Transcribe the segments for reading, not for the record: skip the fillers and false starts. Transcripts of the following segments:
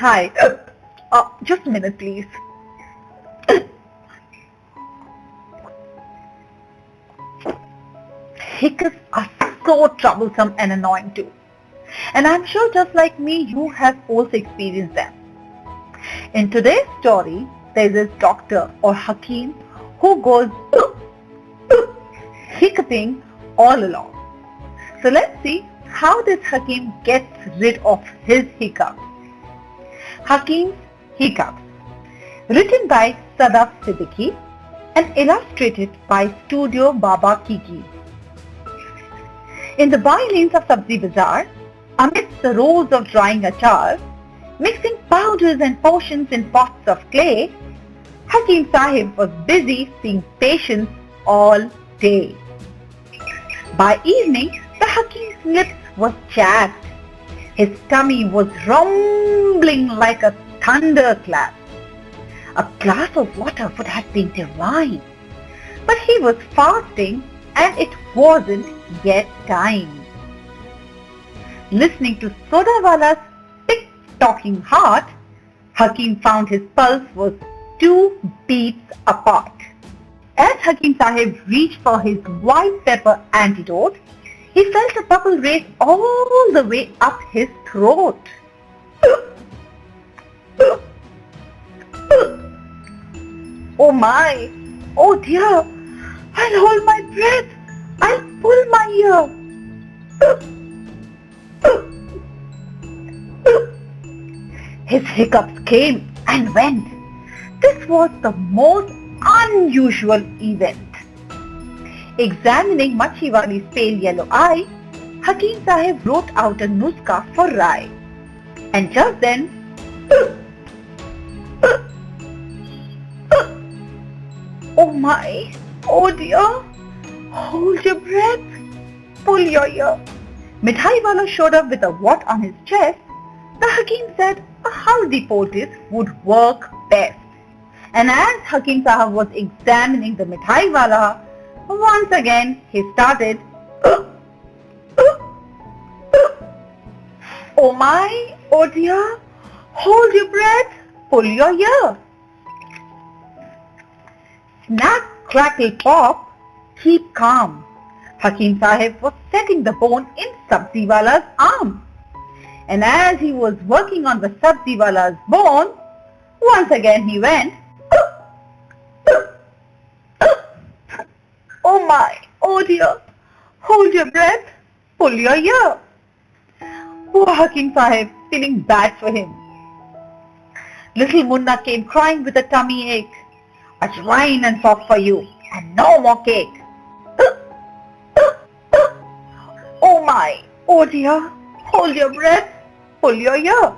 Hi. Just a minute, please. Hiccups are so troublesome and annoying too. And I'm sure just like me, you have also experienced them. In today's story, there is this doctor or Hakeem who goes hiccuping all along. So let's see how this Hakeem gets rid of his hiccups. Hakeem's Hiccups, written by Sadaf Siddique and illustrated by Studio Babakiki. In the by-lanes of Sabzi Bazaar, amidst the rows of drying achar, mixing powders and potions in pots of clay, Hakeem Sahib was busy seeing patients all day. By evening, the Hakeem's lips was chapped. His tummy was rumbling like a thunderclap. A glass of water would have been divine. But he was fasting and it wasn't yet time. Listening to Sodawala's tick-tocking heart, Hakeem found his pulse was 2 beats apart. As Hakeem Sahib reached for his white pepper antidote, he felt a bubble race all the way up his throat. Oh my! Oh dear! I'll hold my breath! I'll pull my ear! His hiccups came and went. This was the most unusual event. Examining Machiwali's pale yellow eye, Hakeem Sahib wrote out a nuska for Rai. And just then, oh my, oh dear, hold your breath, pull your ear. Mithai Wala showed up with a wart on his chest. The Hakeem said a haldi poultice would work best. And as Hakeem Sahib was examining the Mithai Wala, once again he started, oh my, oh dear, hold your breath, pull your ear. Snap, crackle, pop, keep calm. Hakeem Sahib was setting the bone in Sabzi Wala's arm. And as he was working on the Sabzi Wala's bone, once again he went, oh my, oh dear, hold your breath, pull your ear. Poor Hakeem Sahib, feeling bad for him. Little Munna came crying with a tummy ache. Ajwain and soft for you, and no more cake. Oh my, oh dear, hold your breath, pull your ear.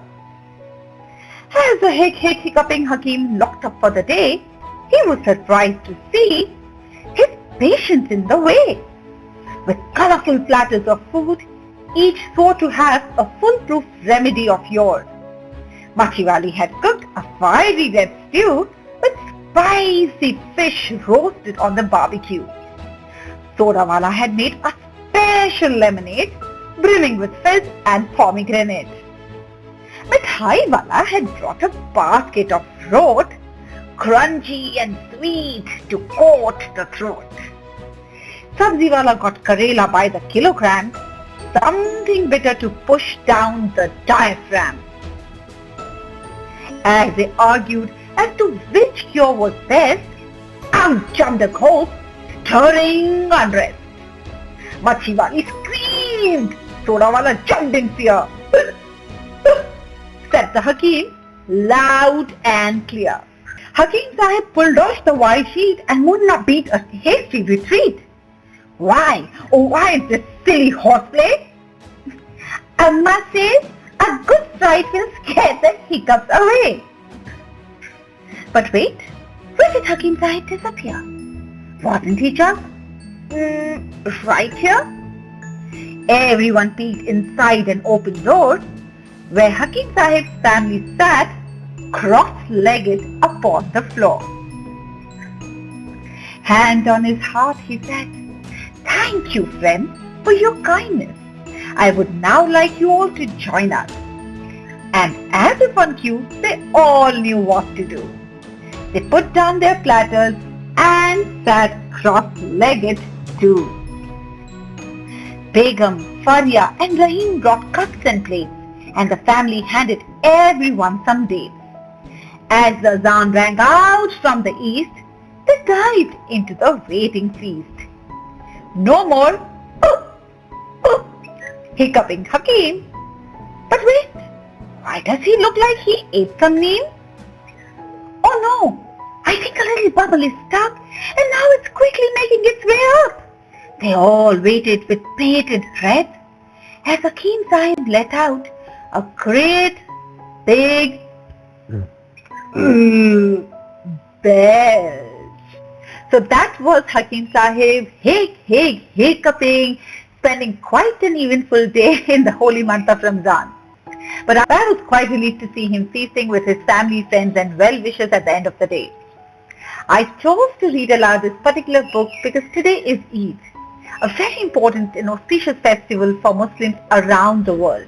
As the hic-hic-hiccuping Hakeem locked up for the day, he was surprised to see his patients in the way. With colorful platters of food, each swore to have a foolproof remedy of yours. Machiwali had cooked a fiery red stew with spicy fish roasted on the barbecue. Sodawala had made a special lemonade brimming with fizz and pomegranate. Mithai Wala had brought a basket of fruit, crunchy and sweet to coat the throat. Sabzi Wala got Karela by the kilogram, something bitter to push down the diaphragm. As they argued as to which cure was best, out jumped the ghost, stirring unrest. Machiwali screamed. Sodawala jumped in fear. Said the Hakeem, loud and clear. Hakeem Sahib pulled off the white sheet and Munna beat a hasty retreat. Why? Oh, why this silly horseplay? Amma says a good sight will scare the hiccups away. But wait, where did Hakeem Sahib disappear? Wasn't he just right here? Everyone peeked inside an open door where Hakeem Sahib's family sat cross-legged upon the floor. Hand on his heart, he said, "Thank you, friend, for your kindness. I would now like you all to join us. And as if on cue, they all knew what to do. They put down their platters and sat cross-legged too. Begum, Faria and Rahim brought cups and plates, and the family handed everyone some dates. As the azan rang out from the east, they dived into the waiting feast. No more hiccuping Hakeem. But wait, why does he look like he ate some neem? Oh no, I think a little bubble is stuck and now it's quickly making its way up. They all waited with bated breath as Hakeem Sahib let out a great big belch. So that was Hakeem Sahib hic-hic-hiccuping, spending quite an eventful day in the holy month of Ramzan. But I was quite relieved to see him feasting with his family, friends and well-wishers at the end of the day. I chose to read aloud this particular book because today is Eid, a very important and auspicious festival for Muslims around the world.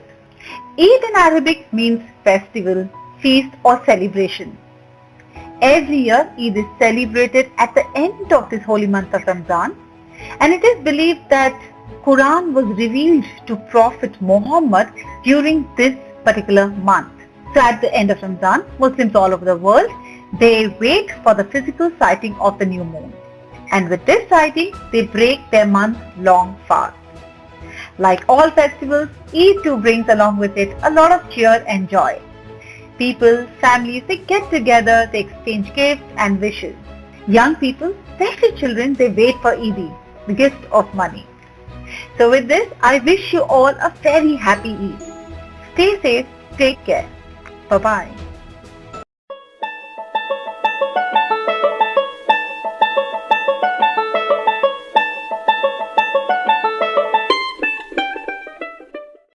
Eid in Arabic means festival, feast or celebration. Every year Eid is celebrated at the end of this holy month of Ramzan, and it is believed that Quran was revealed to Prophet Muhammad during this particular month. So at the end of Ramzan, Muslims all over the world, they wait for the physical sighting of the new moon. And with this sighting, they break their month-long fast. Like all festivals, Eid too brings along with it a lot of cheer and joy. People, families, they get together, they exchange gifts and wishes. Young people, especially children, they wait for Eid, the gift of money. So with this, I wish you all a very happy Eid. Stay safe, take care. Bye-bye.